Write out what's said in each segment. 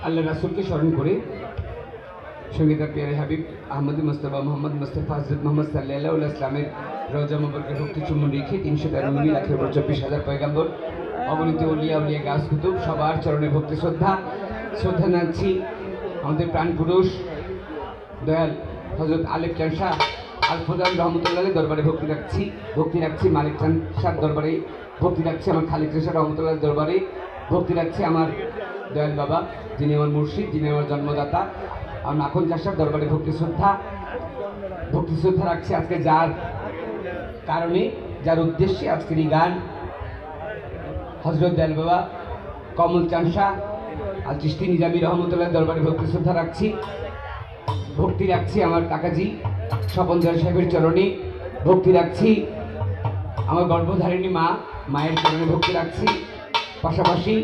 আল্লাহ রাসূলকে স্মরণ করে সঙ্গীতার পিয়ারে হাবিব আহমদ মুস্তফা মোহাম্মদ মুস্তফা হযরত মোহাম্মদ সাল্লাল্লাহু আলাইহি ওয়াসাল্লামের রওজা মুবারকে ভক্তি চুম্বন রেখে 313 লাখের উপর 24,000 পয়গম্বর অগণিত ওলিয়া উলিয়া গাছ কুতুব সবার চরণে ভক্তি শ্রদ্ধা জানাচ্ছি। আমাদের প্রাণ পুরুষ দয়াল হযরত আলেপ চাঁদ শাহ আল ফুরকান রহমতুল্লাহের দরবারে ভক্তি রাখছি মালিক চাঁদ শাহর দরবারে ভক্তি রাখছি, আমার খালিক চাঁদ শাহ রহমতুল্লাহের দরবারে ভক্তি রাখছি, আমার দয়াল বাবা যিনি আমার মুর্শিদ, যিনি আমার জন্মদাতা, আর নাখন চাঁদ শাহর দরবারে ভক্তি শ্রদ্ধা রাখছি। আজকে যার কারণে যার উদ্দেশ্যে আজকের এই গান, হযরত দয়াল বাবা কমল চাঁদ শাহ আল চিশতি নিজামী রহমতুল্লাহের দরবারে ভক্তি শ্রদ্ধা রাখছি আমার কাকাজি স্বপন দয়াল সাহেবের চরণে ভক্তি রাখছি, আমার গর্ভধারিণী মায়ের চরণে ভক্তি রাখছি, পাশাপাশি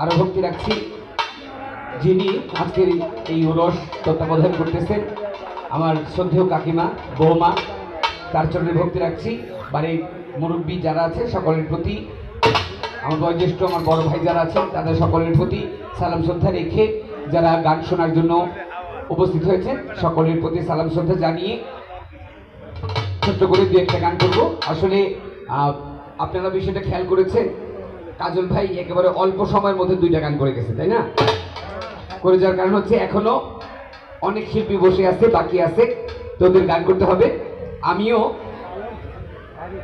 আরও ভক্তি রাখছি যিনি আজকের এই ওরস তত্ত্বাবধান করতেছেন আমার শ্রদ্ধেয় কাকিমা বৌমা, তার চরণে ভক্তি রাখছি। বাড়ির মুরব্বী যারা আছে সকলের প্রতি, আমার বয়োজ্যেষ্ঠ আমার বড় ভাই যারা আছেন তাদের সকলের প্রতি সালাম শ্রদ্ধা রেখে যারা গান শোনার জন্য উপস্থিত হয়েছেন সকলের প্রতি সালাম শ্রদ্ধা জানিয়ে ছোট্ট করে দু একটা গান করবো। আসলে আপনারা বিষয়টা খেয়াল করেছেন, কাজল ভাই একেবারে অল্প সময়ের মধ্যে 2টা গান করে গেছে, তাই না? করে যাওয়ার কারণ হচ্ছে এখনো অনেক শিল্পী বসে আছে, বাকি আছে, তো ওদের গান করতে হবে। আমিও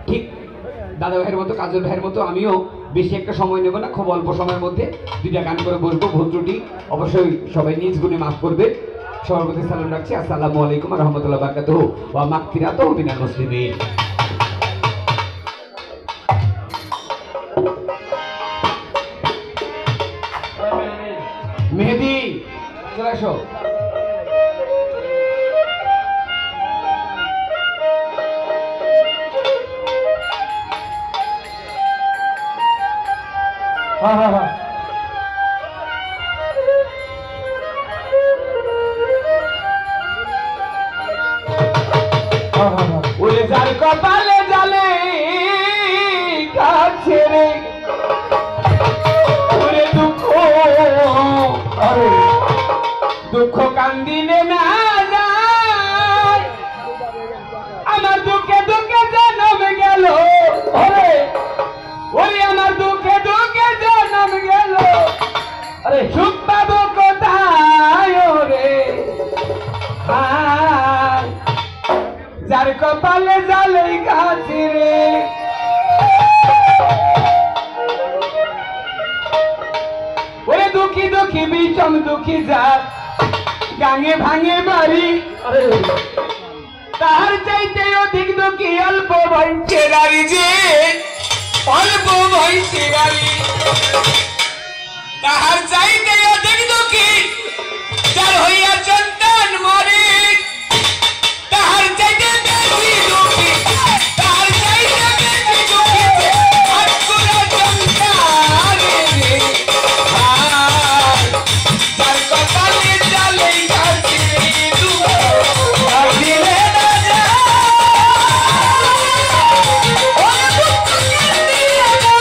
ঠিক দাদা ভাইয়ের মতো কাজল ভাইয়ের মতো আমিও বেশি একটা সময় নেব না, খুব অল্প সময়ের মধ্যে 2টা গান করে বসবো। ভুল ত্রুটি অবশ্যই সবাই নিজ গুণে মাফ করবে। সবার প্রতি সালাম রাখছি। আসসালামু আলাইকুম ওয়া রাহমাতুল্লাহি ওয়া বারাকাতুহু ওয়া মাগফিরাতুহু মিনাল মুসলিমিন। মেহেদি চলে আসো। হ্যাঁ ওরে যার কপালে জালে কাছে রে ওরে দুঃখ কান্দিলে না যায়, আমার দুঃখে জন্ম গেল ওরে আমার দুঃখে জন্ম গেল, আরে সুখ পাবো কোথায় রে যার কপালে জালে গাছে রে। ওরে দুঃখী বিষম দুঃখী যার গাঙে ভাঙে বাড়ি, তার চাইতে অধিক দুঃখী অল্প বয়সের নারী, যে অল্প বয়সের নারী তাহার চাইতে অধিক দুঃখী যার হইয়া সন্তান মরে, তাহার চাইতে বেশি দুঃখী তাহার চাইতে বেশি দুঃখী আত্মরা সন্তান রে যার কপালে জালে গাছে দুঃখ দিলে না যায়, ওরে দুঃখ দিলে না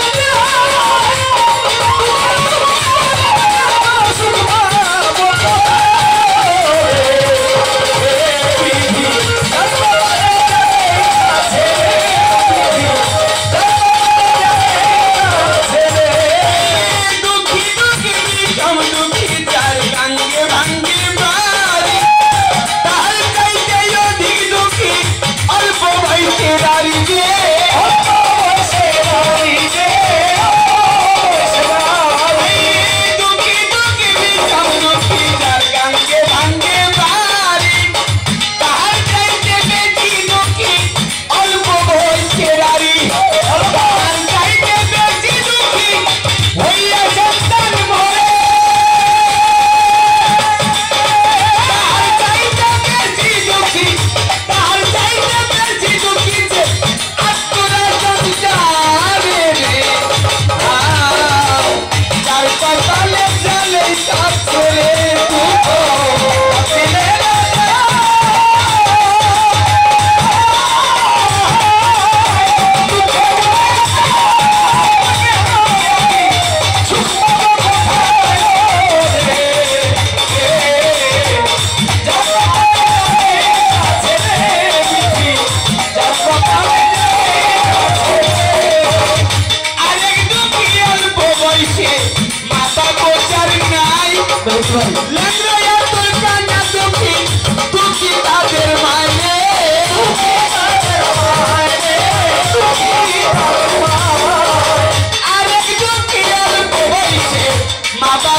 Mama,